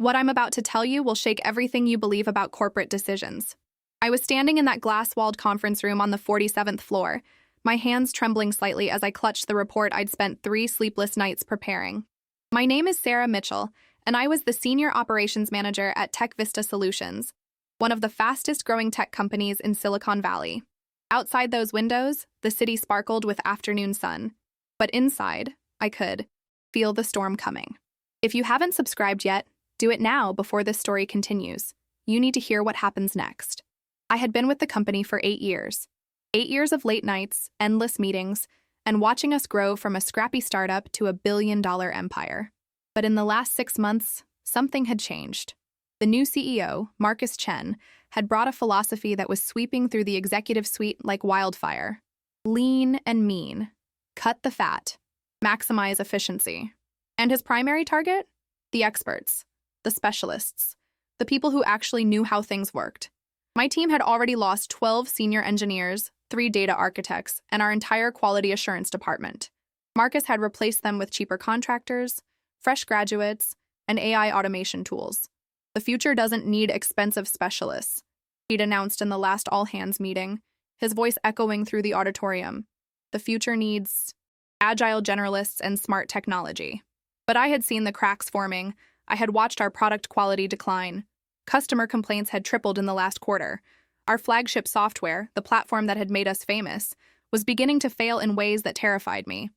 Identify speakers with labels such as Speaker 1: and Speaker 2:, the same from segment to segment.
Speaker 1: What I'm about to tell you will shake everything you believe about corporate decisions. I was standing in that glass-walled conference room on the 47th floor, my hands trembling slightly as I clutched the report I'd spent 3 sleepless nights preparing. My name is Sarah Mitchell, and I was the Senior Operations Manager at TechVista Solutions, one of the fastest-growing tech companies in Silicon Valley. Outside those windows, the city sparkled with afternoon sun. But inside, I could feel the storm coming. If you haven't subscribed yet, do it now before this story continues. You need to hear what happens next. I had been with the company for 8 years. 8 years of late nights, endless meetings, and watching us grow from a scrappy startup to a billion-dollar empire. But in the last 6 months, something had changed. The new CEO, Marcus Chen, had brought a philosophy that was sweeping through the executive suite like wildfire. Lean and mean. Cut the fat. Maximize efficiency. And his primary target? The experts. The specialists. The people who actually knew how things worked. My team had already lost 12 senior engineers, 3 data architects, and our entire quality assurance department. Marcus had replaced them with cheaper contractors, fresh graduates, and AI automation tools. The future doesn't need expensive specialists, he'd announced in the last all-hands meeting, his voice echoing through the auditorium. The future needs agile generalists and smart technology. But I had seen the cracks forming. I had watched our product quality decline. Customer complaints had tripled in the last quarter. Our flagship software, the platform that had made us famous, was beginning to fail in ways that terrified me.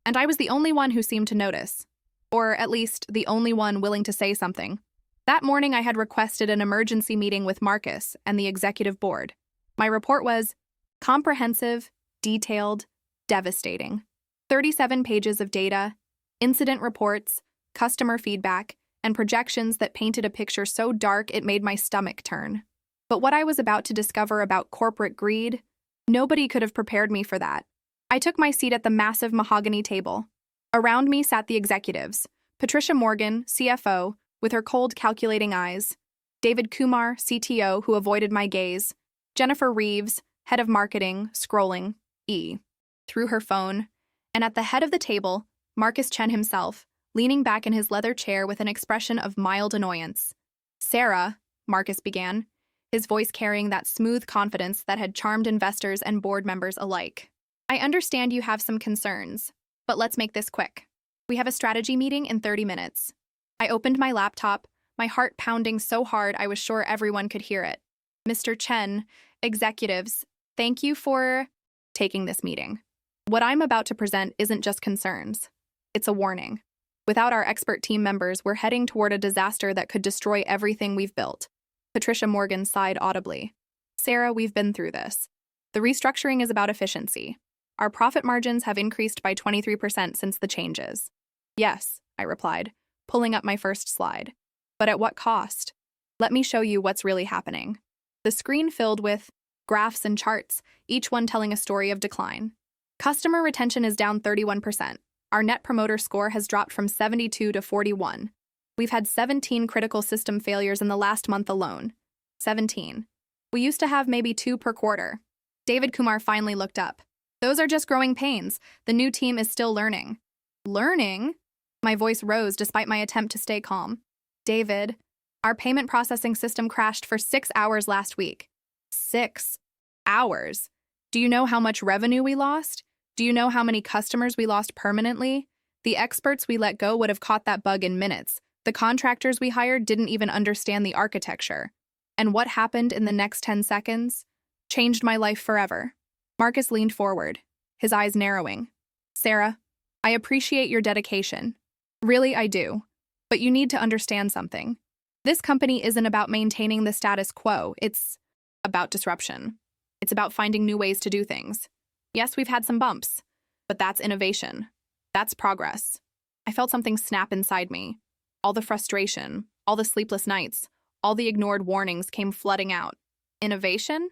Speaker 1: And I was the only one who seemed to notice. Or at least, the only one willing to say something. That morning, I had requested an emergency meeting with Marcus and the executive board. My report was comprehensive, detailed, devastating. 37 pages of data, incident reports, customer feedback, and projections that painted a picture so dark it made my stomach turn. But what I was about to discover about corporate greed, nobody could have prepared me for that. I took my seat at the massive mahogany table. Around me sat the executives, Patricia Morgan, CFO, with her cold, calculating eyes, David Kumar, CTO, who avoided my gaze, Jennifer Reeves, head of marketing, scrolling, through her phone, and at the head of the table, Marcus Chen himself, leaning back in his leather chair with an expression of mild annoyance. "Sarah," Marcus began, his voice carrying that smooth confidence that had charmed investors and board members alike. "I understand you have some concerns, but let's make this quick. We have a strategy meeting in 30 minutes. I opened my laptop, my heart pounding so hard I was sure everyone could hear it. "Mr. Chen, executives, thank you for taking this meeting. What I'm about to present isn't just concerns. It's a warning. Without our expert team members, we're heading toward a disaster that could destroy everything we've built." Patricia Morgan sighed audibly. "Sarah, we've been through this. The restructuring is about efficiency. Our profit margins have increased by 23% since the changes." "Yes," I replied, pulling up my first slide. "But at what cost? Let me show you what's really happening." The screen filled with graphs and charts, each one telling a story of decline. Customer retention is down 31%. Our net promoter score has dropped from 72 to 41. We've had 17 critical system failures in the last month alone. 17. We used to have maybe 2 per quarter. David Kumar finally looked up. "Those are just growing pains. The new team is still learning." "Learning?" My voice rose despite my attempt to stay calm. "David, our payment processing system crashed for 6 hours last week." 6 hours? Do you know how much revenue we lost? Do you know how many customers we lost permanently? The experts we let go would have caught that bug in minutes. The contractors we hired didn't even understand the architecture. And what happened in the next 10 seconds? Changed my life forever. Marcus leaned forward, his eyes narrowing. "Sarah, I appreciate your dedication. Really, I do. But you need to understand something. This company isn't about maintaining the status quo. It's about disruption. It's about finding new ways to do things. Yes, we've had some bumps, but that's innovation. That's progress." I felt something snap inside me. All the frustration, all the sleepless nights, all the ignored warnings came flooding out. Innovation?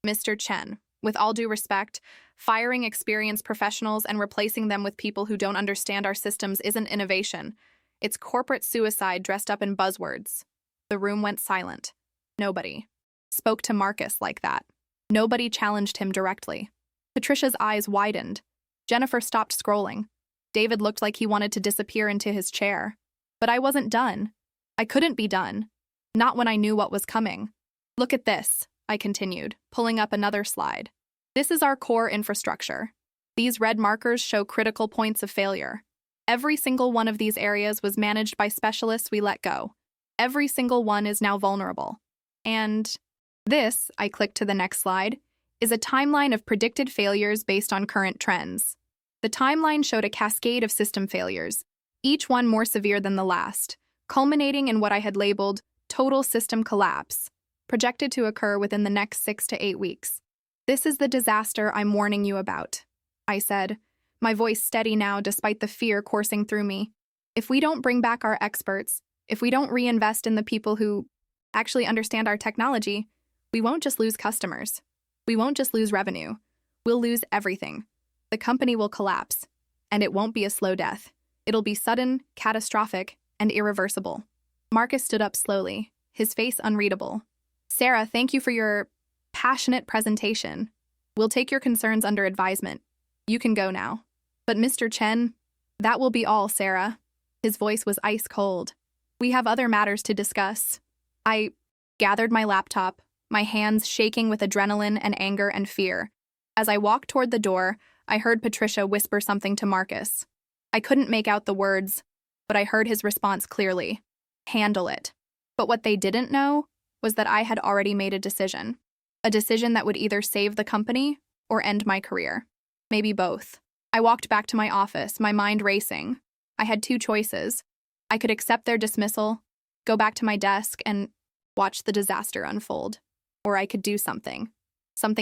Speaker 1: Mr. Chen, with all due respect, firing experienced professionals and replacing them with people who don't understand our systems isn't innovation. It's corporate suicide dressed up in buzzwords. The room went silent. Nobody spoke to Marcus like that. Nobody challenged him directly. Patricia's eyes widened. Jennifer stopped scrolling. David looked like he wanted to disappear into his chair. But I wasn't done. I couldn't be done. Not when I knew what was coming. Look at this, I continued, pulling up another slide. This is our core infrastructure. These red markers show critical points of failure. Every single one of these areas was managed by specialists we let go. Every single one is now vulnerable. And this, I clicked to the next slide, is a timeline of predicted failures based on current trends. The timeline showed a cascade of system failures, each one more severe than the last, culminating in what I had labeled total system collapse, projected to occur within the next 6 to 8 weeks. This is the disaster I'm warning you about, I said, my voice steady now despite the fear coursing through me. If we don't bring back our experts, if we don't reinvest in the people who actually understand our technology, we won't just lose customers. We won't just lose revenue. We'll lose everything. The company will collapse, and it won't be a slow death. It'll be sudden, catastrophic, and irreversible. Marcus stood up slowly, his face unreadable. Sarah, thank you for your passionate presentation. We'll take your concerns under advisement. You can go now. But Mr. Chen, that will be all, Sarah. His voice was ice cold. We have other matters to discuss. I gathered my laptop, my hands shaking with adrenaline and anger and fear. As I walked toward the door, I heard Patricia whisper something to Marcus. I couldn't make out the words, but I heard his response clearly. Handle it. But what they didn't know was that I had already made a decision that would either save the company or end my career. Maybe both. I walked back to my office, my mind racing. I had two choices. I could accept their dismissal, go back to my desk, and watch the disaster unfold. Or I could do something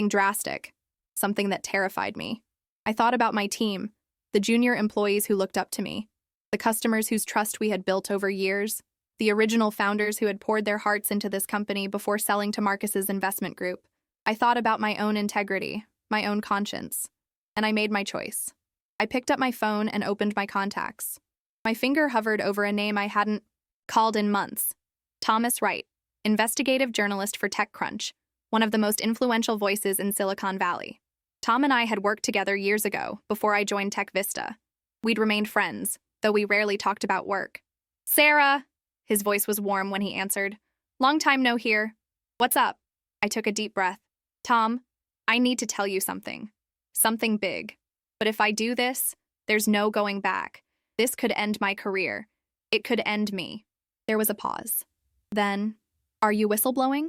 Speaker 1: drastic, something that terrified me. I thought about my team, the junior employees who looked up to me, the customers whose trust we had built over years, the original founders who had poured their hearts into this company before selling to Marcus's investment group. I thought about my own integrity, my own conscience, and I made my choice. I picked up my phone and opened my contacts. My finger hovered over a name I hadn't called in months. Thomas Wright, investigative journalist for TechCrunch, one of the most influential voices in Silicon Valley. Tom and I had worked together years ago, before I joined TechVista. We'd remained friends, though we rarely talked about work. Sarah! His voice was warm when he answered. Long time no hear. What's up? I took a deep breath. Tom, I need to tell you something. Something big. But if I do this, there's no going back. This could end my career. It could end me. There was a pause. Then, are you whistleblowing?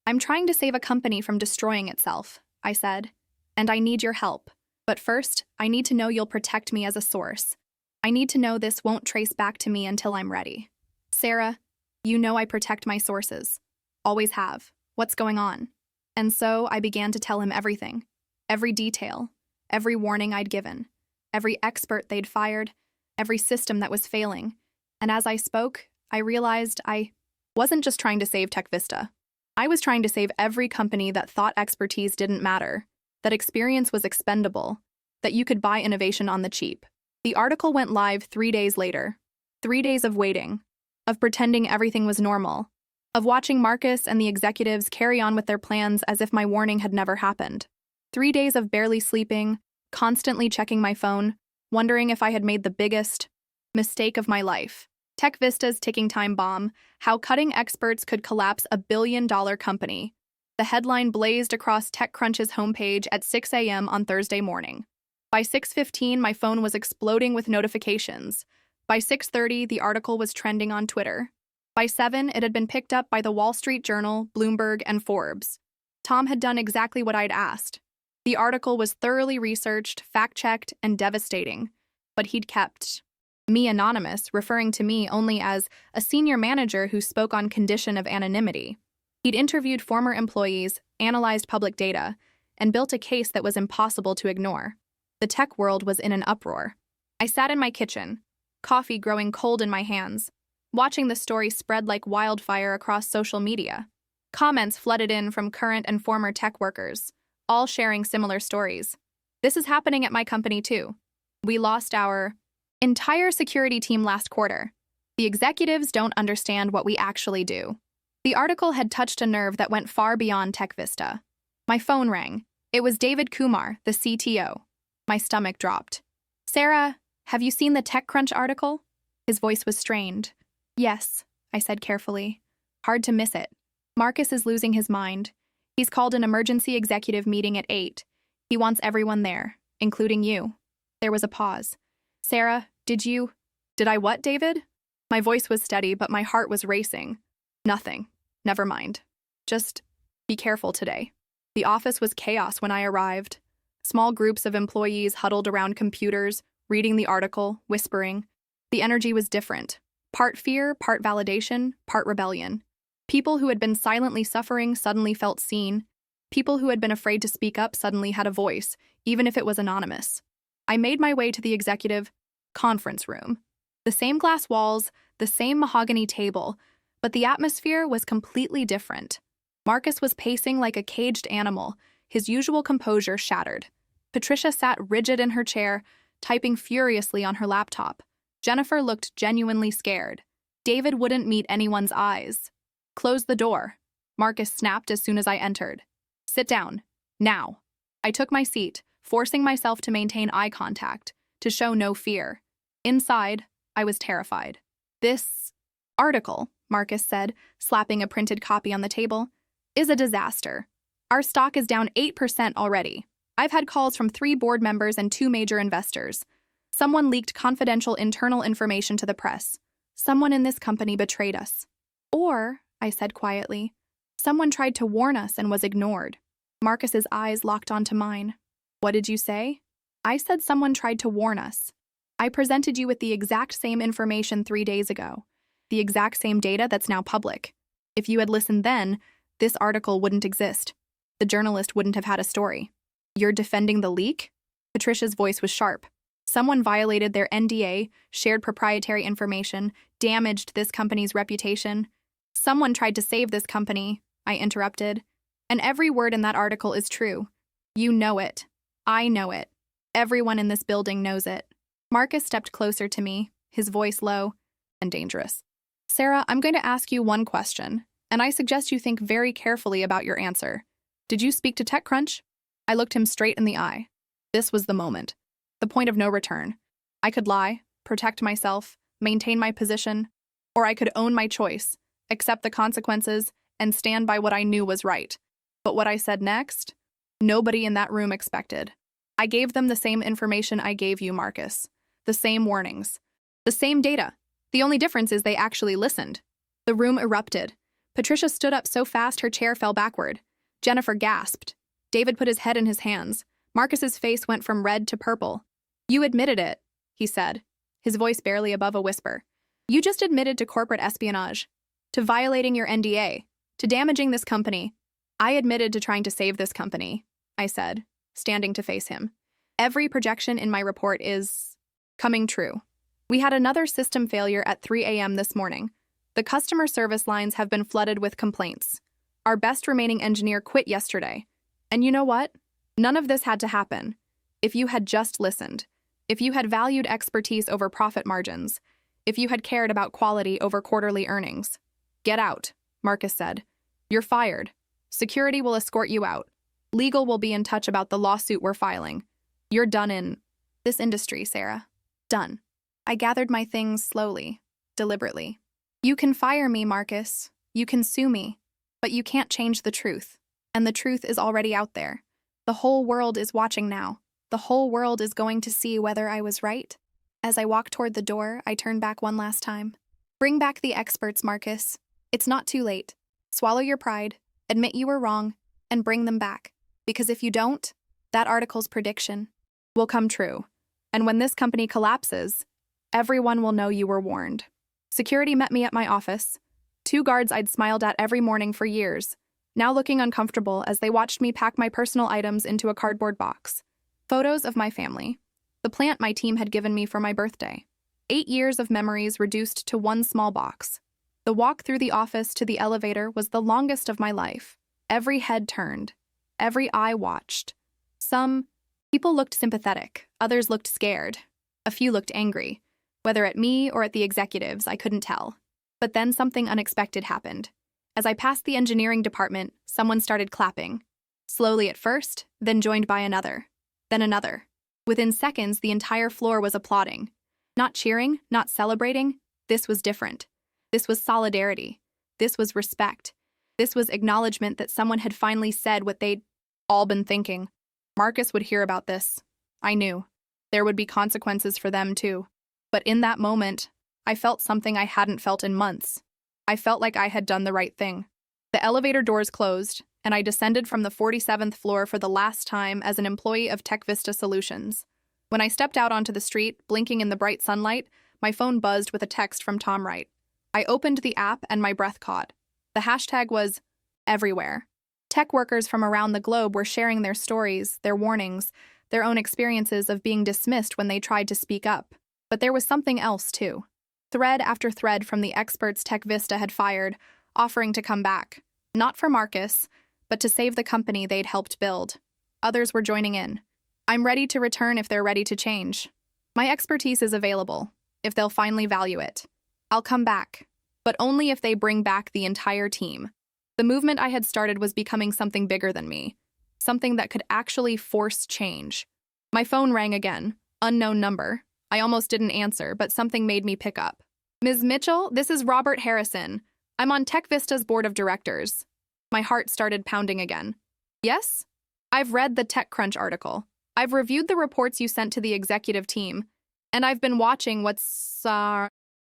Speaker 1: I'm trying to save a company from destroying itself, I said. And I need your help. But first, I need to know you'll protect me as a source. I need to know this won't trace back to me until I'm ready. Sarah, you know I protect my sources. Always have. What's going on? And so I began to tell him everything. Every detail. Every warning I'd given. Every expert they'd fired. Every system that was failing. And as I spoke, I realized I wasn't just trying to save TechVista. I was trying to save every company that thought expertise didn't matter, that experience was expendable, that you could buy innovation on the cheap. The article went live 3 days later. 3 days of waiting, of pretending everything was normal, of watching Marcus and the executives carry on with their plans as if my warning had never happened. 3 days of barely sleeping, constantly checking my phone, wondering if I had made the biggest mistake of my life. TechVista's ticking time bomb, how cutting experts could collapse a billion-dollar company. The headline blazed across TechCrunch's homepage at 6 a.m. on Thursday morning. By 6:15, my phone was exploding with notifications. By 6:30, the article was trending on Twitter. By 7, it had been picked up by the Wall Street Journal, Bloomberg, and Forbes. Tom had done exactly what I'd asked. The article was thoroughly researched, fact-checked, and devastating, but he'd kept me anonymous, referring to me only as a senior manager who spoke on condition of anonymity. He'd interviewed former employees, analyzed public data, and built a case that was impossible to ignore. The tech world was in an uproar. I sat in my kitchen, coffee growing cold in my hands, watching the story spread like wildfire across social media. Comments flooded in from current and former tech workers, all sharing similar stories. This is happening at my company too. We lost our entire security team last quarter. The executives don't understand what we actually do. The article had touched a nerve that went far beyond TechVista. My phone rang. It was David Kumar, the CTO. My stomach dropped. Sarah, have you seen the TechCrunch article? His voice was strained. Yes, I said carefully. Hard to miss it. Marcus is losing his mind. He's called an emergency executive meeting at 8. He wants everyone there, including you. There was a pause. Sarah, did I what, David? My voice was steady, but my heart was racing. Nothing. Never mind. Just be careful today. The office was chaos when I arrived. Small groups of employees huddled around computers, reading the article, whispering. The energy was different. Part fear, part validation, part rebellion. People who had been silently suffering suddenly felt seen. People who had been afraid to speak up suddenly had a voice, even if it was anonymous. I made my way to the executive conference room. The same glass walls, the same mahogany table, but the atmosphere was completely different. Marcus was pacing like a caged animal, his usual composure shattered. Patricia sat rigid in her chair, typing furiously on her laptop. Jennifer looked genuinely scared. David wouldn't meet anyone's eyes. Close the door, Marcus snapped as soon as I entered. Sit down. Now. I took my seat, forcing myself to maintain eye contact, to show no fear. Inside, I was terrified. This article, Marcus said, slapping a printed copy on the table, is a disaster. Our stock is down 8% already. I've had calls from 3 board members and 2 major investors. Someone leaked confidential internal information to the press. Someone in this company betrayed us. Or, I said quietly, someone tried to warn us and was ignored. Marcus's eyes locked onto mine. What did you say? I said someone tried to warn us. I presented you with the exact same information 3 days ago. The exact same data that's now public. If you had listened then, this article wouldn't exist. The journalist wouldn't have had a story. You're defending the leak? Patricia's voice was sharp. Someone violated their NDA, shared proprietary information, damaged this company's reputation. Someone tried to save this company, I interrupted. And every word in that article is true. You know it. I know it. Everyone in this building knows it. Marcus stepped closer to me, his voice low and dangerous. Sarah, I'm going to ask you one question, and I suggest you think very carefully about your answer. Did you speak to TechCrunch? I looked him straight in the eye. This was the moment. The point of no return. I could lie, protect myself, maintain my position, or I could own my choice, accept the consequences, and stand by what I knew was right. But what I said next, nobody in that room expected. I gave them the same information I gave you, Marcus. The same warnings. The same data. The only difference is they actually listened. The room erupted. Patricia stood up so fast her chair fell backward. Jennifer gasped. David put his head in his hands. Marcus's face went from red to purple. You admitted it, he said, his voice barely above a whisper. You just admitted to corporate espionage, to violating your NDA, to damaging this company. I admitted to trying to save this company, I said, standing to face him. Every projection in my report is coming true. We had another system failure at 3 a.m. this morning. The customer service lines have been flooded with complaints. Our best remaining engineer quit yesterday. And you know what? None of this had to happen. If you had just listened, if you had valued expertise over profit margins, if you had cared about quality over quarterly earnings. Get out, Marcus said. You're fired. Security will escort you out. Legal will be in touch about the lawsuit we're filing. You're done in this industry, Sarah. Done. I gathered my things slowly, deliberately. You can fire me, Marcus. You can sue me. But you can't change the truth. And the truth is already out there. The whole world is watching now. The whole world is going to see whether I was right. As I walked toward the door, I turned back one last time. Bring back the experts, Marcus. It's not too late. Swallow your pride, admit you were wrong, and bring them back. Because if you don't, that article's prediction will come true. And when this company collapses, everyone will know you were warned. Security met me at my office. 2 guards I'd smiled at every morning for years, now looking uncomfortable as they watched me pack my personal items into a cardboard box. Photos of my family. The plant my team had given me for my birthday. 8 years of memories reduced to one small box. The walk through the office to the elevator was the longest of my life. Every head turned. Every eye watched. Some people looked sympathetic. Others looked scared. A few looked angry. Whether at me or at the executives, I couldn't tell. But then something unexpected happened. As I passed the engineering department, someone started clapping. Slowly at first, then joined by another. Then another. Within seconds, the entire floor was applauding. Not cheering, not celebrating. This was different. This was solidarity. This was respect. This was acknowledgement that someone had finally said what they'd all been thinking. Marcus would hear about this. I knew. There would be consequences for them, too. But in that moment, I felt something I hadn't felt in months. I felt like I had done the right thing. The elevator doors closed, and I descended from the 47th floor for the last time as an employee of TechVista Solutions. When I stepped out onto the street, blinking in the bright sunlight, my phone buzzed with a text from Tom Wright. I opened the app and my breath caught. The hashtag was everywhere. Tech workers from around the globe were sharing their stories, their warnings, their own experiences of being dismissed when they tried to speak up. But there was something else, too. Thread after thread from the experts TechVista had fired, offering to come back. Not for Marcus, but to save the company they'd helped build. Others were joining in. I'm ready to return if they're ready to change. My expertise is available, if they'll finally value it. I'll come back, but only if they bring back the entire team. The movement I had started was becoming something bigger than me, something that could actually force change. My phone rang again, unknown number. I almost didn't answer, but something made me pick up. Ms. Mitchell, this is Robert Harrison. I'm on TechVista's board of directors. My heart started pounding again. Yes? I've read the TechCrunch article. I've reviewed the reports you sent to the executive team, and I've been watching what's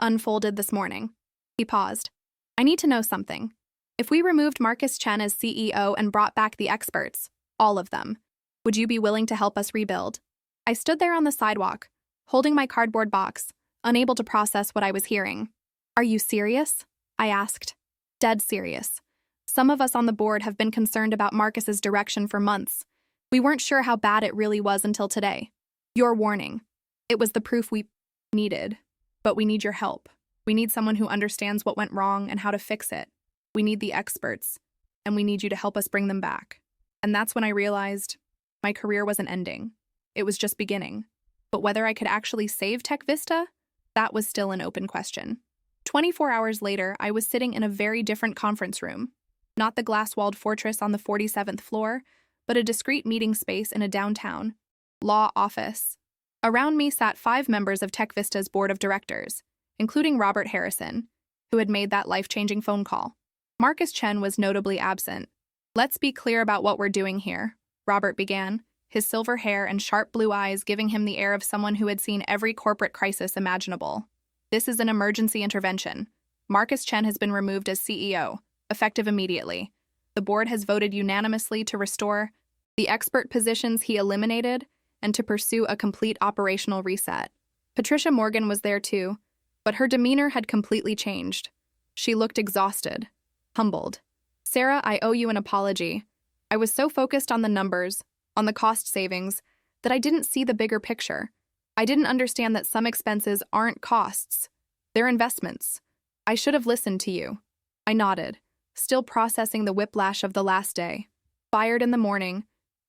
Speaker 1: unfolded this morning. He paused. I need to know something. If we removed Marcus Chen as CEO and brought back the experts, all of them, would you be willing to help us rebuild? I stood there on the sidewalk, holding my cardboard box, unable to process what I was hearing. Are you serious? I asked. Dead serious. Some of us on the board have been concerned about Marcus's direction for months. We weren't sure how bad it really was until today. Your warning. It was the proof we needed. But we need your help. We need someone who understands what went wrong and how to fix it. We need the experts, and we need you to help us bring them back. And that's when I realized my career wasn't ending. It was just beginning. But whether I could actually save TechVista, that was still an open question. 24 hours later, I was sitting in a very different conference room. Not the glass-walled fortress on the 47th floor, but a discreet meeting space in a downtown law office. Around me sat 5 members of TechVista's board of directors, including Robert Harrison, who had made that life-changing phone call. Marcus Chen was notably absent. Let's be clear about what we're doing here, Robert began, his silver hair and sharp blue eyes giving him the air of someone who had seen every corporate crisis imaginable. This is an emergency intervention. Marcus Chen has been removed as CEO, effective immediately. The board has voted unanimously to restore the expert positions he eliminated and to pursue a complete operational reset. Patricia Morgan was there too, but her demeanor had completely changed. She looked exhausted, humbled. Sarah, I owe you an apology. I was so focused on the numbers, on the cost savings, that I didn't see the bigger picture. I didn't understand that some expenses aren't costs. They're investments. I should have listened to you. I nodded, still processing the whiplash of the last day. Fired in the morning,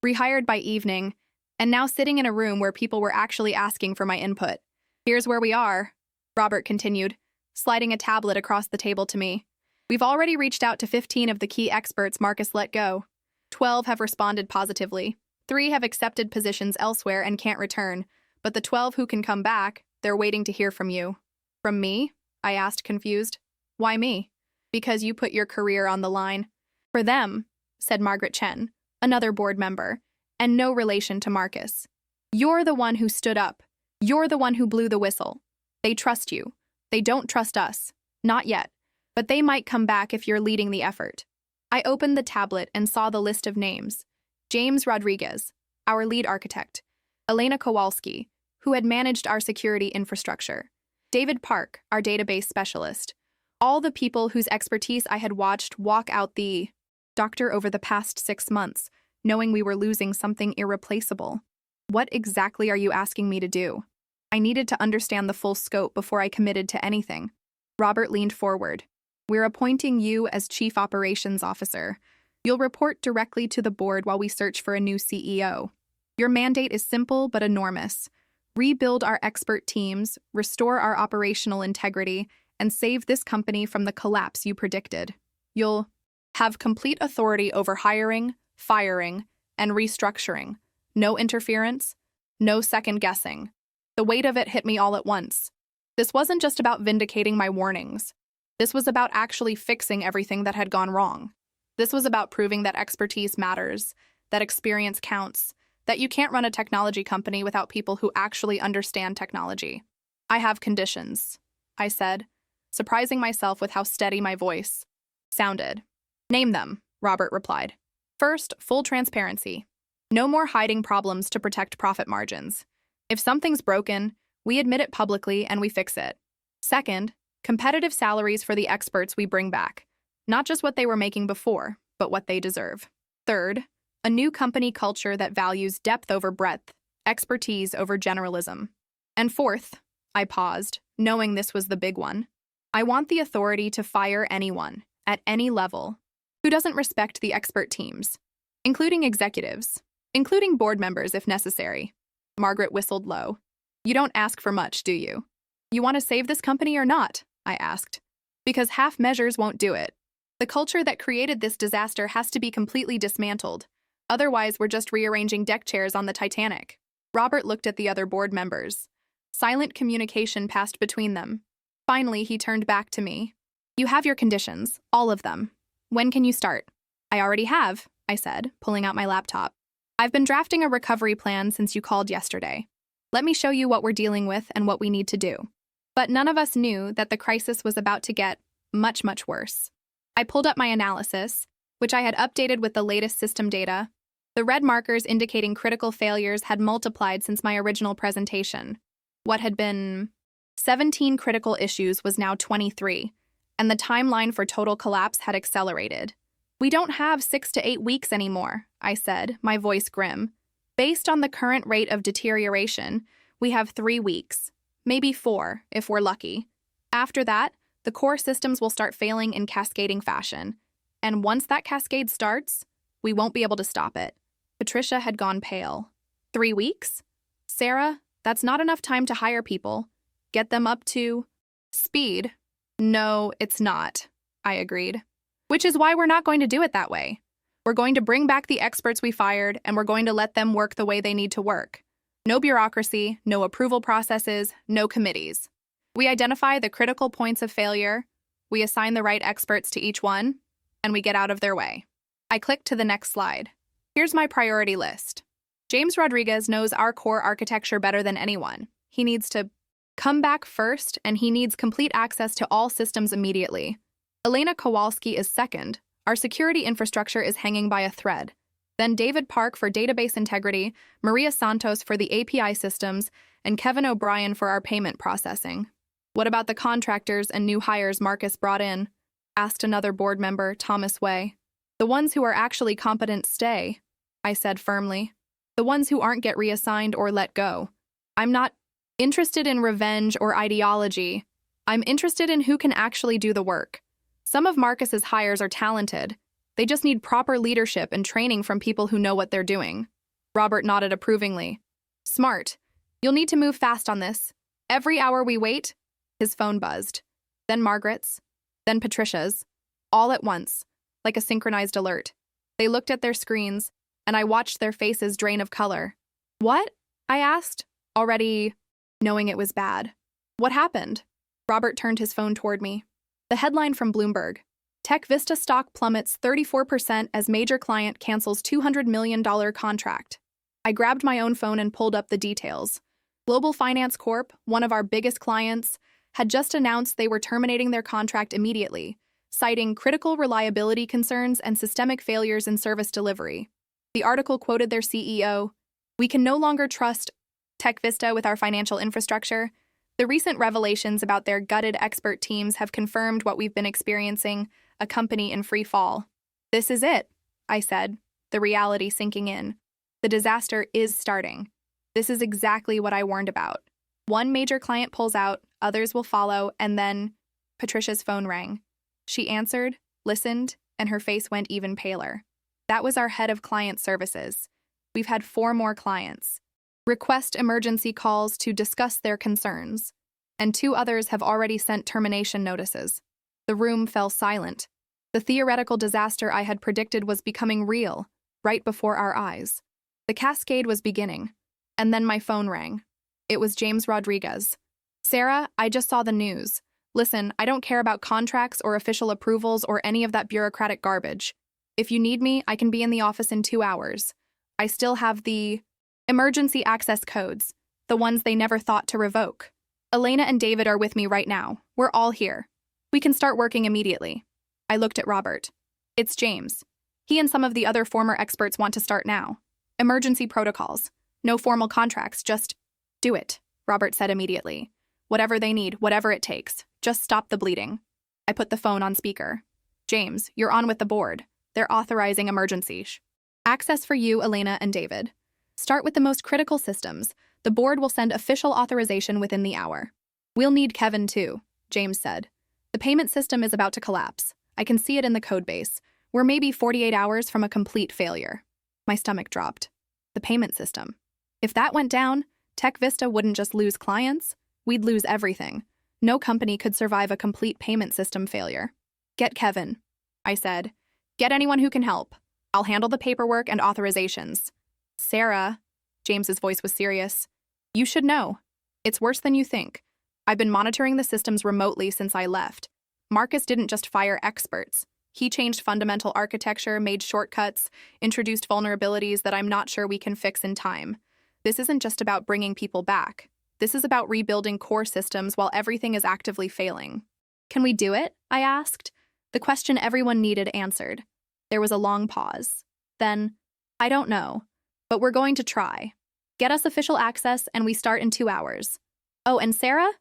Speaker 1: rehired by evening, and now sitting in a room where people were actually asking for my input. Here's where we are, Robert continued, sliding a tablet across the table to me. We've already reached out to 15 of the key experts Marcus let go. 12 have responded positively. 3 have accepted positions elsewhere and can't return. But the 12 who can come back, they're waiting to hear from you. From me? I asked, confused. Why me? Because you put your career on the line. For them, said Margaret Chen, another board member, and no relation to Marcus. You're the one who stood up. You're the one who blew the whistle. They trust you. They don't trust us. Not yet. But they might come back if you're leading the effort. I opened the tablet and saw the list of names. James Rodriguez, our lead architect. Elena Kowalski, who had managed our security infrastructure. David Park, our database specialist. All the people whose expertise I had watched walk out the doctor over the past 6 months, knowing we were losing something irreplaceable. What exactly are you asking me to do? I needed to understand the full scope before I committed to anything. Robert leaned forward. We're appointing you as Chief Operations Officer. You'll report directly to the board while we search for a new CEO. Your mandate is simple but enormous. Rebuild our expert teams, restore our operational integrity, and save this company from the collapse you predicted. You'll have complete authority over hiring, firing, and restructuring. No interference, no second guessing. The weight of it hit me all at once. This wasn't just about vindicating my warnings. This was about actually fixing everything that had gone wrong. This was about proving that expertise matters, that experience counts, that you can't run a technology company without people who actually understand technology. I have conditions, I said, surprising myself with how steady my voice sounded. Name them, Robert replied. First, full transparency. No more hiding problems to protect profit margins. If something's broken, we admit it publicly and we fix it. Second, competitive salaries for the experts we bring back. Not just what they were making before, but what they deserve. Third, a new company culture that values depth over breadth, expertise over generalism. And fourth, I paused, knowing this was the big one. I want the authority to fire anyone, at any level, who doesn't respect the expert teams, including executives, including board members if necessary. Margaret whistled low. You don't ask for much, do you? You want to save this company or not? I asked. Because half measures won't do it. The culture that created this disaster has to be completely dismantled. Otherwise, we're just rearranging deck chairs on the Titanic. Robert looked at the other board members. Silent communication passed between them. Finally, he turned back to me. You have your conditions, all of them. When can you start? I already have, I said, pulling out my laptop. I've been drafting a recovery plan since you called yesterday. Let me show you what we're dealing with and what we need to do. But none of us knew that the crisis was about to get much, much worse. I pulled up my analysis, which I had updated with the latest system data. The red markers indicating critical failures had multiplied since my original presentation. What had been 17 critical issues was now 23, and the timeline for total collapse had accelerated. We don't have 6 to 8 weeks anymore, I said, my voice grim. Based on the current rate of deterioration, we have 3 weeks, maybe 4 if we're lucky. After that, the core systems will start failing in cascading fashion. And once that cascade starts, we won't be able to stop it. Patricia had gone pale. 3 weeks? Sarah, that's not enough time to hire people. Get them up to speed. No, it's not, I agreed. Which is why we're not going to do it that way. We're going to bring back the experts we fired, and we're going to let them work the way they need to work. No bureaucracy, no approval processes, no committees. We identify the critical points of failure, we assign the right experts to each one, and we get out of their way. I clicked to the next slide. Here's my priority list. James Rodriguez knows our core architecture better than anyone. He needs to come back first, and he needs complete access to all systems immediately. Elena Kowalski is second. Our security infrastructure is hanging by a thread. Then David Park for database integrity, Maria Santos for the API systems, and Kevin O'Brien for our payment processing. What about the contractors and new hires Marcus brought in? Asked another board member, Thomas Way. The ones who are actually competent stay, I said firmly. The ones who aren't get reassigned or let go. I'm not interested in revenge or ideology. I'm interested in who can actually do the work. Some of Marcus's hires are talented. They just need proper leadership and training from people who know what they're doing. Robert nodded approvingly. Smart. You'll need to move fast on this. Every hour we wait, his phone buzzed. Then Margaret's. Then Patricia's. All at once, like a synchronized alert. They looked at their screens, and I watched their faces drain of color. What? I asked, already knowing it was bad. What happened? Robert turned his phone toward me. The headline from Bloomberg. Tech Vista stock plummets 34% as major client cancels $200 million contract. I grabbed my own phone and pulled up the details. Global Finance Corp, one of our biggest clients, had just announced they were terminating their contract immediately, citing critical reliability concerns and systemic failures in service delivery. The article quoted their CEO, "We can no longer trust Tech Vista with our financial infrastructure. The recent revelations about their gutted expert teams have confirmed what we've been experiencing, a company in free fall." This is it, I said, the reality sinking in. The disaster is starting. This is exactly what I warned about. One major client pulls out, others will follow, and then Patricia's phone rang. She answered, listened, and her face went even paler. That was our head of client services. We've had 4 more clients. Request emergency calls to discuss their concerns, and 2 others have already sent termination notices. The room fell silent. The theoretical disaster I had predicted was becoming real, right before our eyes. The cascade was beginning, and then my phone rang. It was James Rodriguez. "Sarah, I just saw the news. Listen, I don't care about contracts or official approvals or any of that bureaucratic garbage. If you need me, I can be in the office in 2 hours. I still have the emergency access codes, the ones they never thought to revoke. Elena and David are with me right now. We're all here. We can start working immediately. I looked at Robert. It's James. He and some of the other former experts want to start now. Emergency protocols. No formal contracts, just do it, Robert said immediately. Whatever they need, whatever it takes. Just stop the bleeding. I put the phone on speaker. James, you're on with the board. They're authorizing emergencies. Access for you, Elena and David. Start with the most critical systems. The board will send official authorization within the hour. We'll need Kevin too, James said. The payment system is about to collapse. I can see it in the code base. We're maybe 48 hours from a complete failure. My stomach dropped. The payment system. If that went down, Tech Vista wouldn't just lose clients, we'd lose everything. No company could survive a complete payment system failure. Get Kevin, I said. Get anyone who can help. I'll handle the paperwork and authorizations. Sarah, James's voice was serious. You should know. It's worse than you think. I've been monitoring the systems remotely since I left. Marcus didn't just fire experts. He changed fundamental architecture, made shortcuts, introduced vulnerabilities that I'm not sure we can fix in time. This isn't just about bringing people back. This is about rebuilding core systems while everything is actively failing. Can we do it? I asked. The question everyone needed answered. There was a long pause. Then, I don't know, but we're going to try. Get us official access and we start in 2 hours. Oh, and Sarah?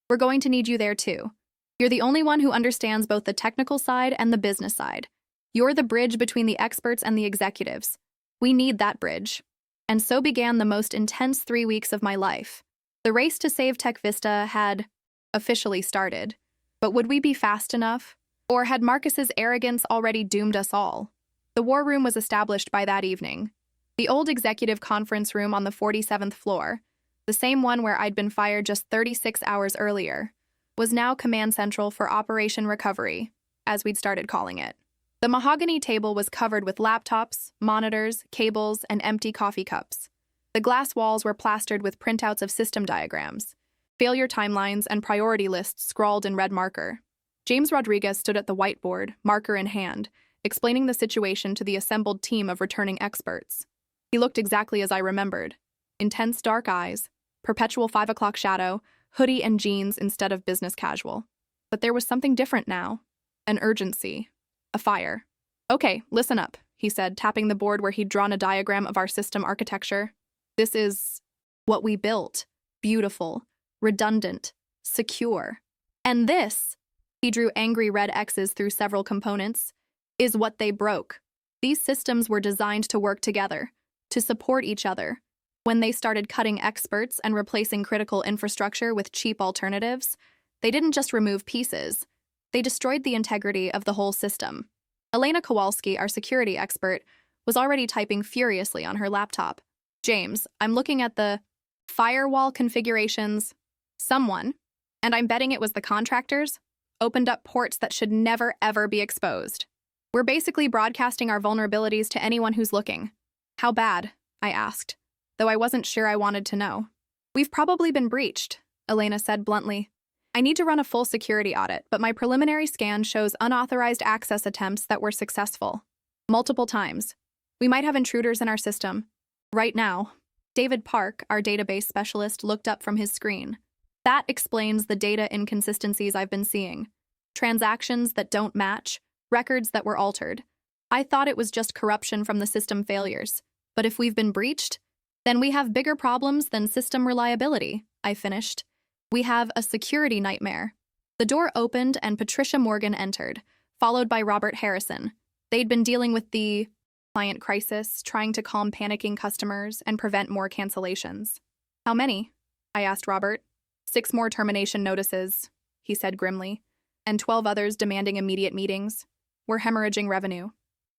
Speaker 1: We're going to need you there too. You're the only one who understands both the technical side and the business side. You're the bridge between the experts and the executives. We need that bridge. And so began the most intense 3 weeks of my life. The race to save Tech Vista had officially started. But would we be fast enough? Or had Marcus's arrogance already doomed us all? The war room was established by that evening. The old executive conference room on the 47th floor, the same one where I'd been fired just 36 hours earlier, was now command central for Operation Recovery, as we'd started calling it. The mahogany table was covered with laptops, monitors, cables, and empty coffee cups. The glass walls were plastered with printouts of system diagrams, failure timelines, and priority lists scrawled in red marker. James Rodriguez stood at the whiteboard, marker in hand, explaining the situation to the assembled team of returning experts. He looked exactly as I remembered. Intense dark eyes, perpetual 5 o'clock shadow, hoodie and jeans instead of business casual. But there was something different now. An urgency. A fire. Okay, listen up, he said, tapping the board where he'd drawn a diagram of our system architecture. This is what we built. Beautiful, redundant, secure. And this, he drew angry red X's through several components, is what they broke. These systems were designed to work together, to support each other. When they started cutting experts and replacing critical infrastructure with cheap alternatives, they didn't just remove pieces. They destroyed the integrity of the whole system. Elena Kowalski, our security expert, was already typing furiously on her laptop. James, I'm looking at the firewall configurations. Someone, and I'm betting it was the contractors, opened up ports that should never, ever be exposed. We're basically broadcasting our vulnerabilities to anyone who's looking. How bad? I asked, though I wasn't sure I wanted to know. We've probably been breached, Elena said bluntly. I need to run a full security audit, but my preliminary scan shows unauthorized access attempts that were successful. Multiple times. We might have intruders in our system. Right now. David Park, our database specialist, looked up from his screen. That explains the data inconsistencies I've been seeing. Transactions that don't match, records that were altered. I thought it was just corruption from the system failures. But if we've been breached, then we have bigger problems than system reliability, I finished. We have a security nightmare. The door opened and Patricia Morgan entered, followed by Robert Harrison. They'd been dealing with the client crisis, trying to calm panicking customers and prevent more cancellations. How many? I asked Robert. 6 more termination notices, he said grimly, and 12 others demanding immediate meetings. We're hemorrhaging revenue.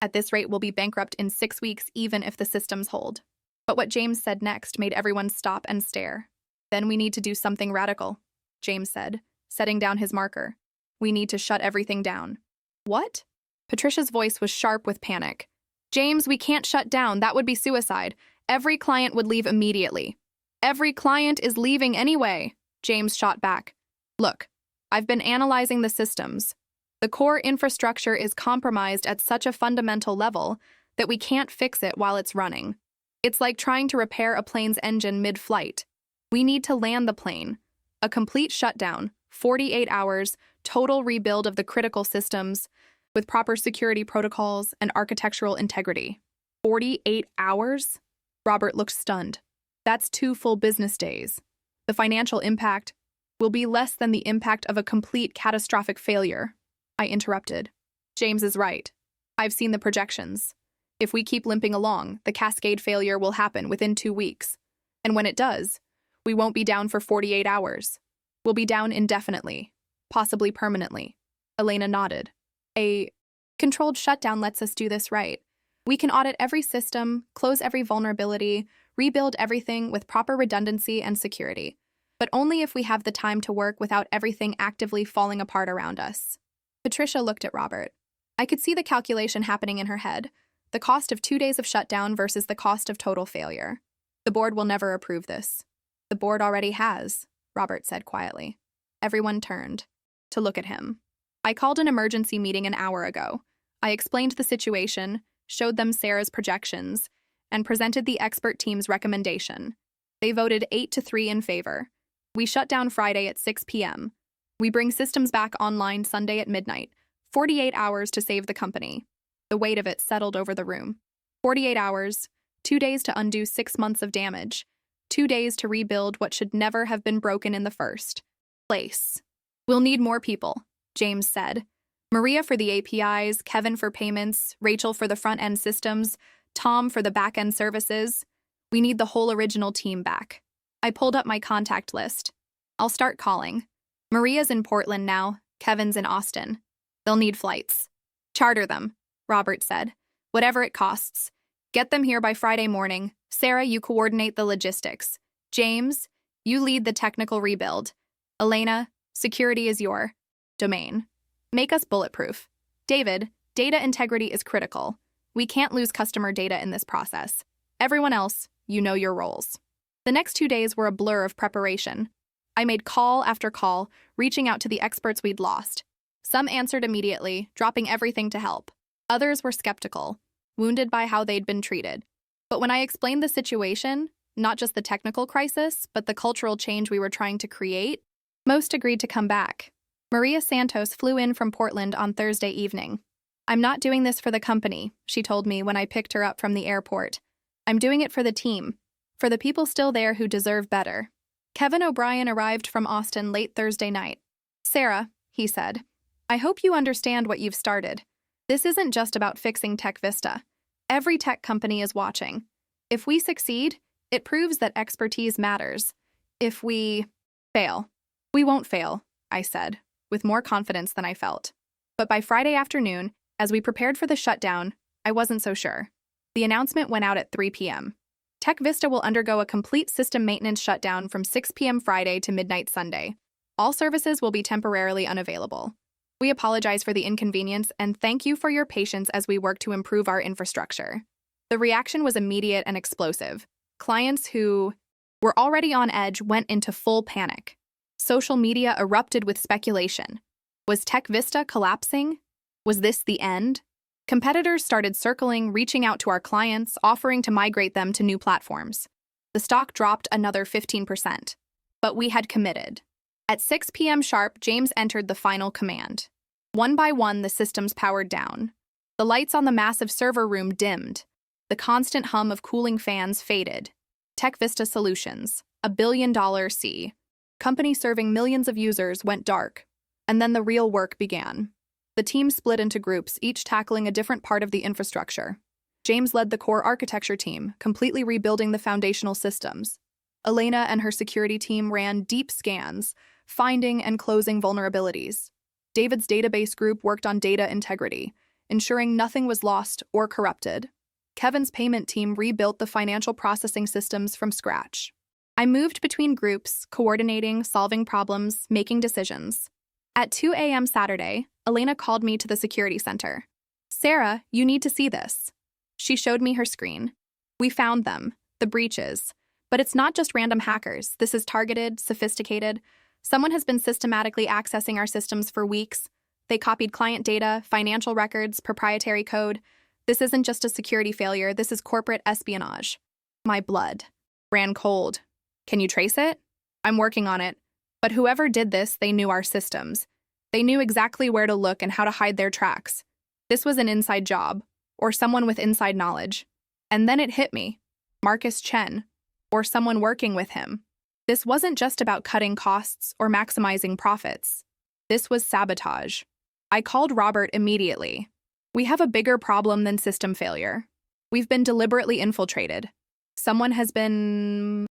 Speaker 1: At this rate, we'll be bankrupt in 6 weeks even if the systems hold. But what James said next made everyone stop and stare. Then we need to do something radical, James said, setting down his marker. We need to shut everything down. What? Patricia's voice was sharp with panic. James, we can't shut down. That would be suicide. Every client would leave immediately. Every client is leaving anyway, James shot back. Look, I've been analyzing the systems. The core infrastructure is compromised at such a fundamental level that we can't fix it while it's running. It's like trying to repair a plane's engine mid-flight. We need to land the plane. A complete shutdown, 48 hours, total rebuild of the critical systems, with proper security protocols and architectural integrity. 48 hours? Robert looked stunned. That's 2 full business days. The financial impact will be less than the impact of a complete catastrophic failure. I interrupted. James is right. I've seen the projections. If we keep limping along, the cascade failure will happen within 2 weeks. And when it does, we won't be down for 48 hours. We'll be down indefinitely, possibly permanently. Elena nodded. A controlled shutdown lets us do this right. We can audit every system, close every vulnerability, rebuild everything with proper redundancy and security. But only if we have the time to work without everything actively falling apart around us. Patricia looked at Robert. I could see the calculation happening in her head. The cost of 2 days of shutdown versus the cost of total failure. The board will never approve this. The board already has, Robert said quietly. Everyone turned to look at him. I called an emergency meeting an hour ago. I explained the situation, showed them Sarah's projections, and presented the expert team's recommendation. They voted 8-3 in favor. We shut down Friday at 6 p.m. We bring systems back online Sunday at midnight, 48 hours to save the company. The weight of it settled over the room. 48 hours, 2 days to undo 6 months of damage, 2 days to rebuild what should never have been broken in the first place. We'll need more people, James said. Maria for the APIs, Kevin for payments, Rachel for the front-end systems, Tom for the back-end services. We need the whole original team back. I pulled up my contact list. I'll start calling. Maria's in Portland now, Kevin's in Austin. They'll need flights. Charter them, Robert said. Whatever it costs. Get them here by Friday morning. Sarah, you coordinate the logistics. James, you lead the technical rebuild. Elena, security is your domain. Make us bulletproof. David, data integrity is critical. We can't lose customer data in this process. Everyone else, you know your roles. The next 2 days were a blur of preparation. I made call after call, reaching out to the experts we'd lost. Some answered immediately, dropping everything to help. Others were skeptical, wounded by how they'd been treated. But when I explained the situation, not just the technical crisis, but the cultural change we were trying to create, most agreed to come back. Maria Santos flew in from Portland on Thursday evening. I'm not doing this for the company, she told me when I picked her up from the airport. I'm doing it for the team, for the people still there who deserve better. Kevin O'Brien arrived from Austin late Thursday night. Sarah, he said, I hope you understand what you've started. This isn't just about fixing TechVista. Every tech company is watching. If we succeed, it proves that expertise matters. If we fail, we won't fail, I said, with more confidence than I felt. But by Friday afternoon, as we prepared for the shutdown, I wasn't so sure. The announcement went out at 3 p.m. TechVista will undergo a complete system maintenance shutdown from 6 p.m. Friday to midnight Sunday. All services will be temporarily unavailable. We apologize for the inconvenience and thank you for your patience as we work to improve our infrastructure. The reaction was immediate and explosive. Clients who were already on edge went into full panic. Social media erupted with speculation. Was TechVista collapsing? Was this the end? Competitors started circling, reaching out to our clients, offering to migrate them to new platforms. The stock dropped another 15%. But we had committed. At 6 p.m. sharp, James entered the final command. One by one, the systems powered down. The lights on the massive server room dimmed. The constant hum of cooling fans faded. TechVista Solutions, $1 billion C. Company serving millions of users, went dark. And then the real work began. The team split into groups, each tackling a different part of the infrastructure. James led the core architecture team, completely rebuilding the foundational systems. Elena and her security team ran deep scans, finding and closing vulnerabilities. David's database group worked on data integrity, ensuring nothing was lost or corrupted. Kevin's payment team rebuilt the financial processing systems from scratch. I moved between groups, coordinating, solving problems, making decisions. At 2 a.m. Saturday, Elena called me to the security center. Sarah, you need to see this. She showed me her screen. We found them, the breaches. But it's not just random hackers. This is targeted, sophisticated. Someone has been systematically accessing our systems for weeks. They copied client data, financial records, proprietary code. This isn't just a security failure, this is corporate espionage. My blood ran cold. Can you trace it? I'm working on it. But whoever did this, they knew our systems. They knew exactly where to look and how to hide their tracks. This was an inside job, or someone with inside knowledge. And then it hit me. Marcus Chen, or someone working with him. This wasn't just about cutting costs or maximizing profits. This was sabotage. I called Robert immediately. We have a bigger problem than system failure. We've been deliberately infiltrated. Someone has been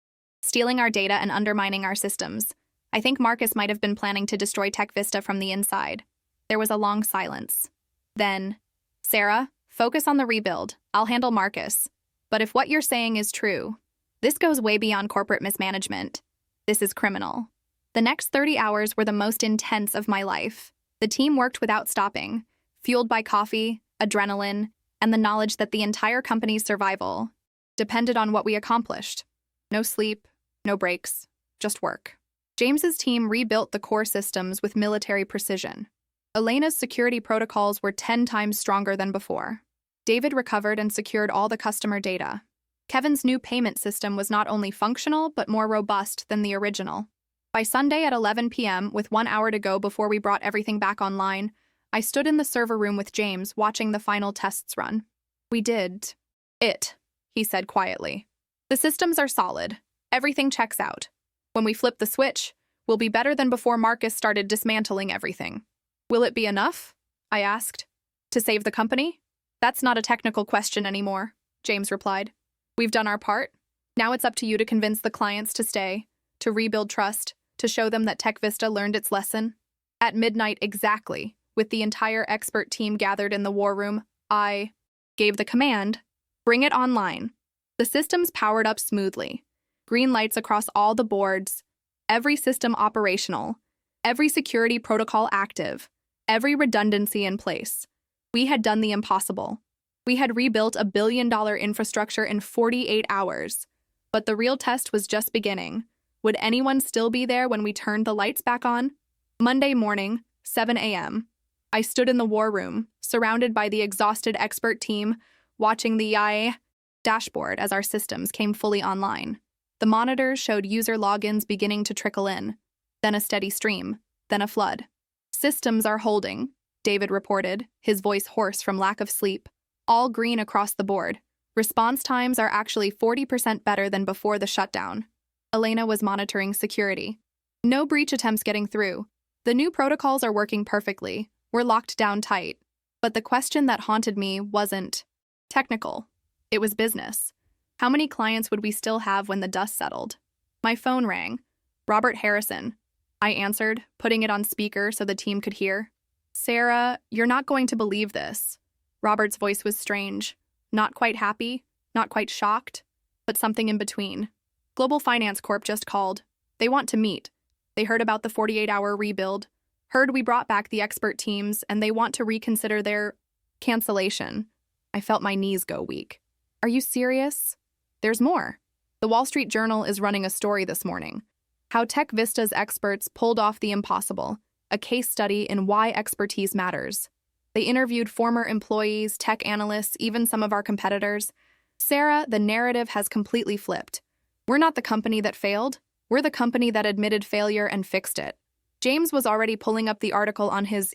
Speaker 1: stealing our data and undermining our systems. I think Marcus might have been planning to destroy TechVista from the inside. There was a long silence. Then, Sarah, focus on the rebuild. I'll handle Marcus. But if what you're saying is true, this goes way beyond corporate mismanagement. This is criminal. The next 30 hours were the most intense of my life. The team worked without stopping, fueled by coffee, adrenaline, and the knowledge that the entire company's survival depended on what we accomplished. No sleep, no breaks, just work. James's team rebuilt the core systems with military precision. Elena's security protocols were 10 times stronger than before. David recovered and secured all the customer data. Kevin's new payment system was not only functional, but more robust than the original. By Sunday at 11 p.m., with 1 hour to go before we brought everything back online, I stood in the server room with James, watching the final tests run. We did it, he said quietly. The systems are solid. Everything checks out. When we flip the switch, we'll be better than before Marcus started dismantling everything. Will it be enough? I asked. To save the company? That's not a technical question anymore, James replied. We've done our part. Now it's up to you to convince the clients to stay, to rebuild trust, to show them that TechVista learned its lesson. At midnight exactly, with the entire expert team gathered in the war room, I gave the command, bring it online. The systems powered up smoothly. Green lights across all the boards, every system operational, every security protocol active, every redundancy in place. We had done the impossible. We had rebuilt a billion-dollar infrastructure in 48 hours. But the real test was just beginning. Would anyone still be there when we turned the lights back on? Monday morning, 7 a.m. I stood in the war room, surrounded by the exhausted expert team, watching the AI dashboard as our systems came fully online. The monitors showed user logins beginning to trickle in, then a steady stream, then a flood. Systems are holding, David reported, his voice hoarse from lack of sleep. All green across the board. Response times are actually 40% better than before the shutdown. Elena was monitoring security. No breach attempts getting through. The new protocols are working perfectly. We're locked down tight. But the question that haunted me wasn't technical. It was business. How many clients would we still have when the dust settled? My phone rang. Robert Harrison. I answered, putting it on speaker so the team could hear. Sarah, you're not going to believe this. Robert's voice was strange. Not quite happy, not quite shocked, but something in between. Global Finance Corp just called. They want to meet. They heard about the 48-hour rebuild, heard we brought back the expert teams, and they want to reconsider their cancellation. I felt my knees go weak. Are you serious? There's more. The Wall Street Journal is running a story this morning. How TechVista's experts pulled off the impossible, a case study in why expertise matters. They interviewed former employees, tech analysts, even some of our competitors. Sarah, the narrative has completely flipped. We're not the company that failed. We're the company that admitted failure and fixed it. James was already pulling up the article on his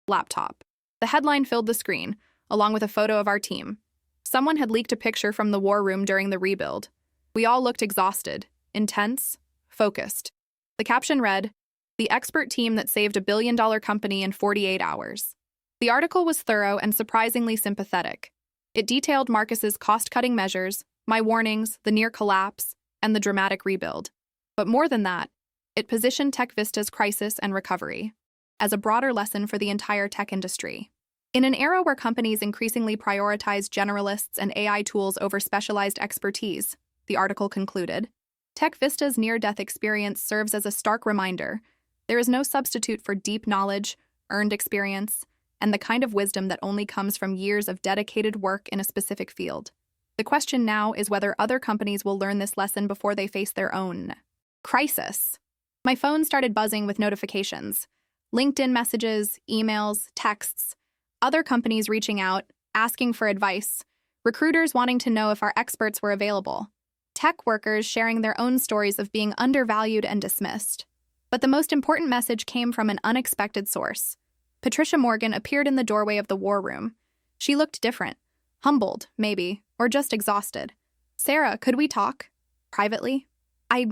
Speaker 1: laptop. The headline filled the screen, along with a photo of our team. Someone had leaked a picture from the war room during the rebuild. We all looked exhausted, intense, focused. The caption read, "The expert team that saved $1 billion company in 48 hours." The article was thorough and surprisingly sympathetic. It detailed Marcus's cost-cutting measures, my warnings, the near collapse, and the dramatic rebuild. But more than that, it positioned TechVista's crisis and recovery as a broader lesson for the entire tech industry. In an era where companies increasingly prioritize generalists and AI tools over specialized expertise, the article concluded, TechVista's near-death experience serves as a stark reminder there is no substitute for deep knowledge, earned experience, and the kind of wisdom that only comes from years of dedicated work in a specific field. The question now is whether other companies will learn this lesson before they face their own crisis. My phone started buzzing with notifications. LinkedIn messages, emails, texts, other companies reaching out, asking for advice, recruiters wanting to know if our experts were available, tech workers sharing their own stories of being undervalued and dismissed. But the most important message came from an unexpected source. Patricia Morgan appeared in the doorway of the war room. She looked different, humbled, maybe, or just exhausted. "Sarah, could we talk? Privately?" I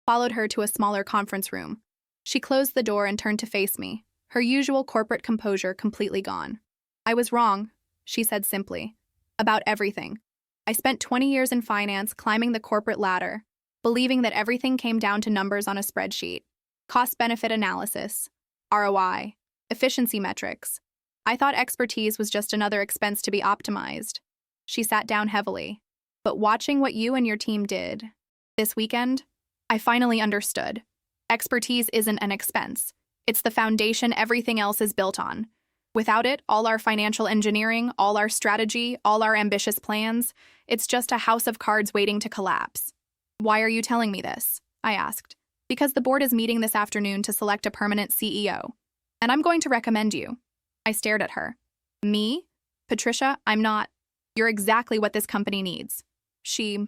Speaker 1: followed her to a smaller conference room. She closed the door and turned to face me, her usual corporate composure completely gone. "I was wrong," she said simply, "about everything. I spent 20 years in finance climbing the corporate ladder, believing that everything came down to numbers on a spreadsheet. Cost-benefit analysis, ROI, efficiency metrics. I thought expertise was just another expense to be optimized." She sat down heavily. "But watching what you and your team did this weekend, I finally understood. Expertise isn't an expense. It's the foundation everything else is built on. Without it, all our financial engineering, all our strategy, all our ambitious plans, it's just a house of cards waiting to collapse." "Why are you telling me this?" I asked. "Because the board is meeting this afternoon to select a permanent CEO. And I'm going to recommend you." I stared at her. "Me? Patricia, I'm not. You're exactly what this company needs." She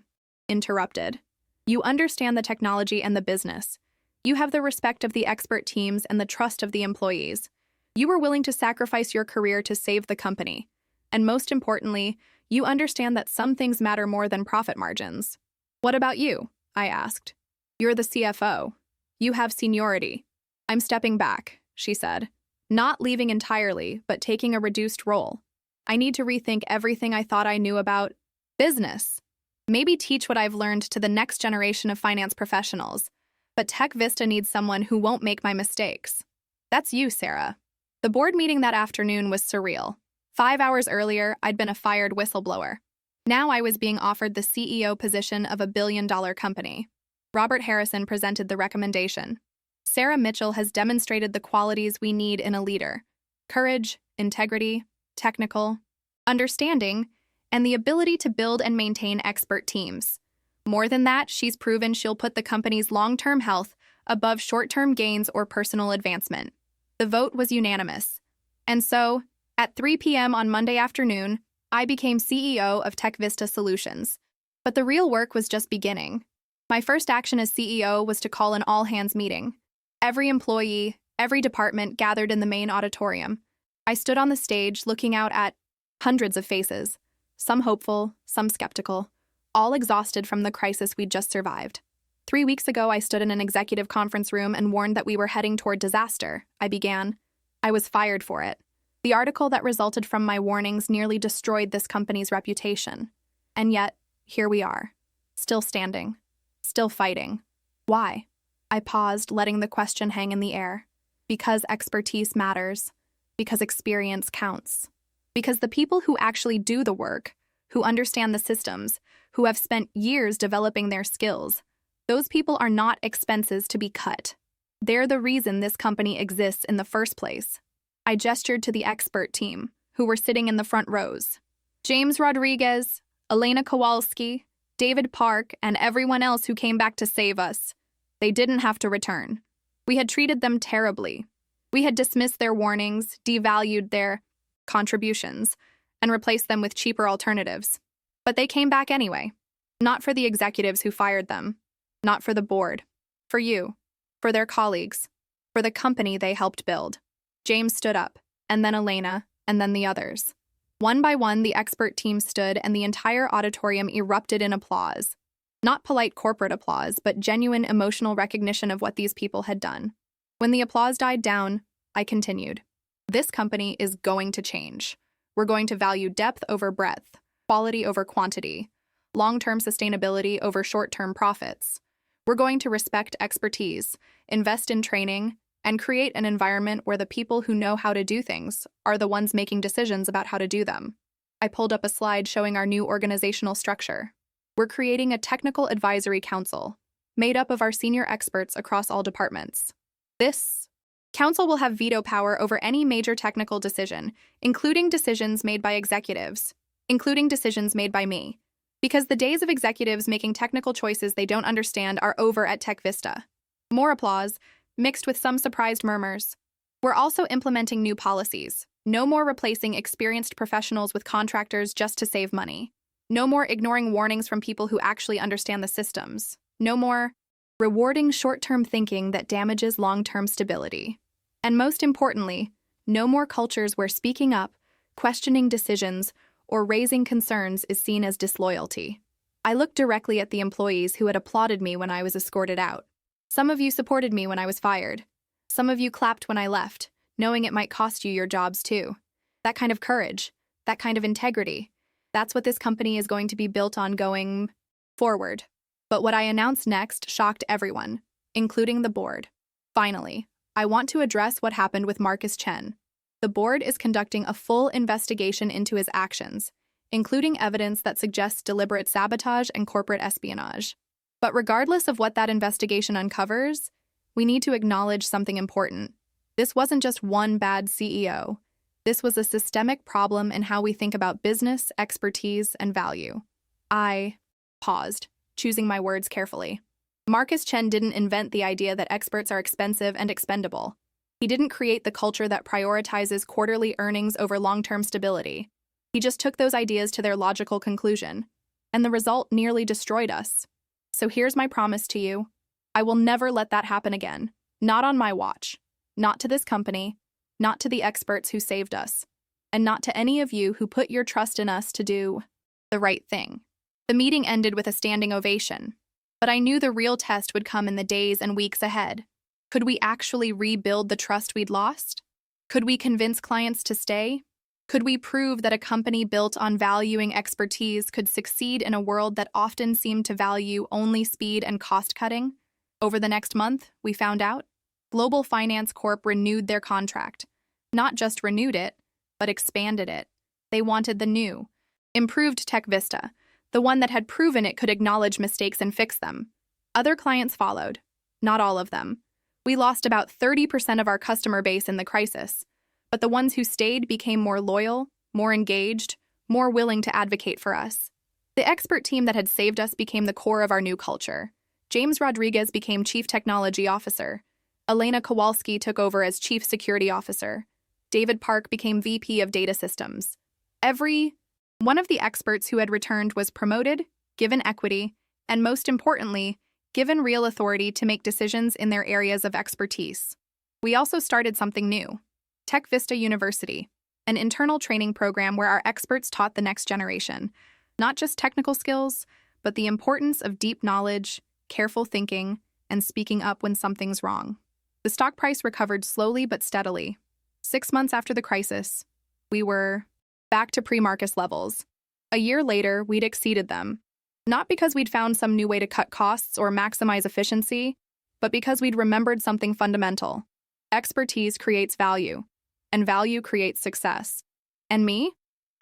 Speaker 1: interrupted. "You understand the technology and the business. You have the respect of the expert teams and the trust of the employees. You were willing to sacrifice your career to save the company. And most importantly, you understand that some things matter more than profit margins." "What about you?" I asked. "You're the CFO. You have seniority." "I'm stepping back," she said. "Not leaving entirely, but taking a reduced role. I need to rethink everything I thought I knew about business. Maybe teach what I've learned to the next generation of finance professionals. But Tech Vista needs someone who won't make my mistakes." "That's you, Sarah." The board meeting that afternoon was surreal. 5 hours earlier, I'd been a fired whistleblower. Now I was being offered the CEO position of a billion-dollar company. Robert Harrison presented the recommendation. "Sarah Mitchell has demonstrated the qualities we need in a leader: courage, integrity, technical understanding, and the ability to build and maintain expert teams. More than that, she's proven she'll put the company's long-term health above short-term gains or personal advancement." The vote was unanimous. And so, at 3 p.m. on Monday afternoon, I became CEO of Tech Vista Solutions. But the real work was just beginning. My first action as CEO was to call an all-hands meeting. Every employee, every department gathered in the main auditorium. I stood on the stage looking out at hundreds of faces, some hopeful, some skeptical, all exhausted from the crisis we'd just survived. 3 weeks ago, I stood in an executive conference room and warned that we were heading toward disaster. I began. I was fired for it. The article that resulted from my warnings nearly destroyed this company's reputation. And yet, here we are, still standing, still fighting. Why? I paused, letting the question hang in the air. Because expertise matters. Because experience counts. Because the people who actually do the work, who understand the systems, who have spent years developing their skills, those people are not expenses to be cut. They're the reason this company exists in the first place. I gestured to the expert team, who were sitting in the front rows. James Rodriguez, Elena Kowalski, David Park, and everyone else who came back to save us. They didn't have to return. We had treated them terribly. We had dismissed their warnings, devalued their contributions, and replaced them with cheaper alternatives. But they came back anyway. Not for the executives who fired them. Not for the board. For you. For their colleagues. For the company they helped build. James stood up, and then Elena, and then the others. One by one, the expert team stood, and the entire auditorium erupted in applause. Not polite corporate applause, but genuine emotional recognition of what these people had done. When the applause died down, I continued. This company is going to change. We're going to value depth over breadth, quality over quantity, long-term sustainability over short-term profits. We're going to respect expertise, invest in training, and create an environment where the people who know how to do things are the ones making decisions about how to do them. I pulled up a slide showing our new organizational structure. We're creating a technical advisory council, made up of our senior experts across all departments. This council will have veto power over any major technical decision, including decisions made by executives, including decisions made by me. Because the days of executives making technical choices they don't understand are over at Tech Vista. More applause, mixed with some surprised murmurs. We're also implementing new policies. No more replacing experienced professionals with contractors just to save money. No more ignoring warnings from people who actually understand the systems. No more rewarding short-term thinking that damages long-term stability. And most importantly, no more cultures where speaking up, questioning decisions, or raising concerns is seen as disloyalty. I looked directly at the employees who had applauded me when I was escorted out. Some of you supported me when I was fired. Some of you clapped when I left, knowing it might cost you your jobs too. That kind of courage, that kind of integrity, that's what this company is going to be built on going forward. But what I announced next shocked everyone, including the board. Finally, I want to address what happened with Marcus Chen. The board is conducting a full investigation into his actions, including evidence that suggests deliberate sabotage and corporate espionage. But regardless of what that investigation uncovers, we need to acknowledge something important. This wasn't just one bad CEO. This was a systemic problem in how we think about business, expertise, and value. I paused, choosing my words carefully. Marcus Chen didn't invent the idea that experts are expensive and expendable. He didn't create the culture that prioritizes quarterly earnings over long-term stability. He just took those ideas to their logical conclusion, and the result nearly destroyed us. So here's my promise to you. I will never let that happen again. Not on my watch. Not to this company. Not to the experts who saved us. And not to any of you who put your trust in us to do the right thing. The meeting ended with a standing ovation. But I knew the real test would come in the days and weeks ahead. Could we actually rebuild the trust we'd lost? Could we convince clients to stay? Could we prove that a company built on valuing expertise could succeed in a world that often seemed to value only speed and cost-cutting? Over the next month, we found out. Global Finance Corp renewed their contract. Not just renewed it, but expanded it. They wanted the new, improved Tech Vista, the one that had proven it could acknowledge mistakes and fix them. Other clients followed. Not all of them. We lost about 30% of our customer base in the crisis, but the ones who stayed became more loyal, more engaged, more willing to advocate for us. The expert team that had saved us became the core of our new culture. James Rodriguez became Chief Technology Officer. Elena Kowalski took over as Chief Security Officer. David Park became VP of Data Systems. Every one of the experts who had returned was promoted, given equity, and most importantly, given real authority to make decisions in their areas of expertise. We also started something new, Tech Vista University, an internal training program where our experts taught the next generation, not just technical skills, but the importance of deep knowledge, careful thinking, and speaking up when something's wrong. The stock price recovered slowly but steadily. 6 months after the crisis, we were back to pre-Marcus levels. A year later, we'd exceeded them. Not because we'd found some new way to cut costs or maximize efficiency, but because we'd remembered something fundamental. Expertise creates value, and value creates success. And me?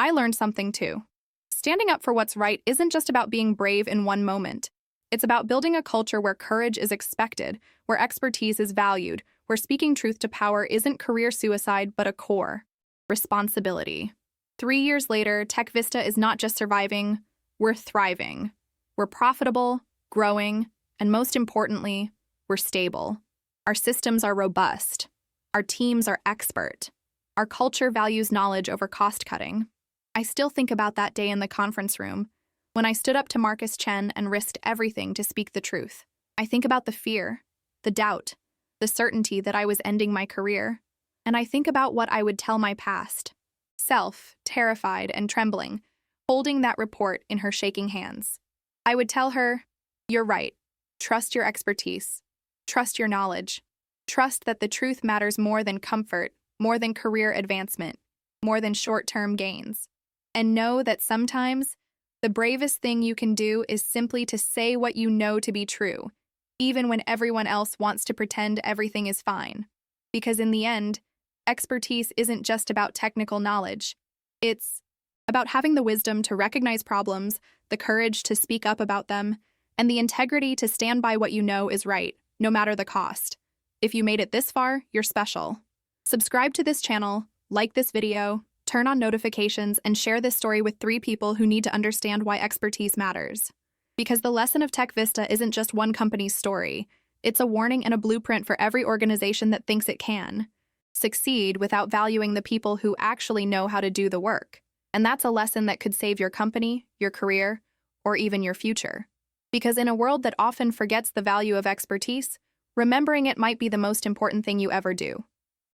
Speaker 1: I learned something too. Standing up for what's right isn't just about being brave in one moment. It's about building a culture where courage is expected, where expertise is valued, where speaking truth to power isn't career suicide but a core responsibility. 3 years later, Tech Vista is not just surviving, we're thriving. We're profitable, growing, and most importantly, we're stable. Our systems are robust. Our teams are expert. Our culture values knowledge over cost-cutting. I still think about that day in the conference room, when I stood up to Marcus Chen and risked everything to speak the truth. I think about the fear, the doubt, the certainty that I was ending my career. And I think about what I would tell my past self, terrified and trembling, holding that report in her shaking hands. I would tell her, "You're right. Trust your expertise. Trust your knowledge. Trust that the truth matters more than comfort, more than career advancement, more than short-term gains. And know that sometimes the bravest thing you can do is simply to say what you know to be true, even when everyone else wants to pretend everything is fine. Because in the end, expertise isn't just about technical knowledge. It's about having the wisdom to recognize problems, the courage to speak up about them, and the integrity to stand by what you know is right, no matter the cost. If you made it this far, you're special. Subscribe to this channel, like this video, turn on notifications, and share this story with 3 people who need to understand why expertise matters. Because the lesson of Tech Vista isn't just one company's story, It's a warning and a blueprint for every organization that thinks it can succeed without valuing the people who actually know how to do the work. And that's a lesson that could save your company, your career, or even your future. Because in a world that often forgets the value of expertise, remembering it might be the most important thing you ever do.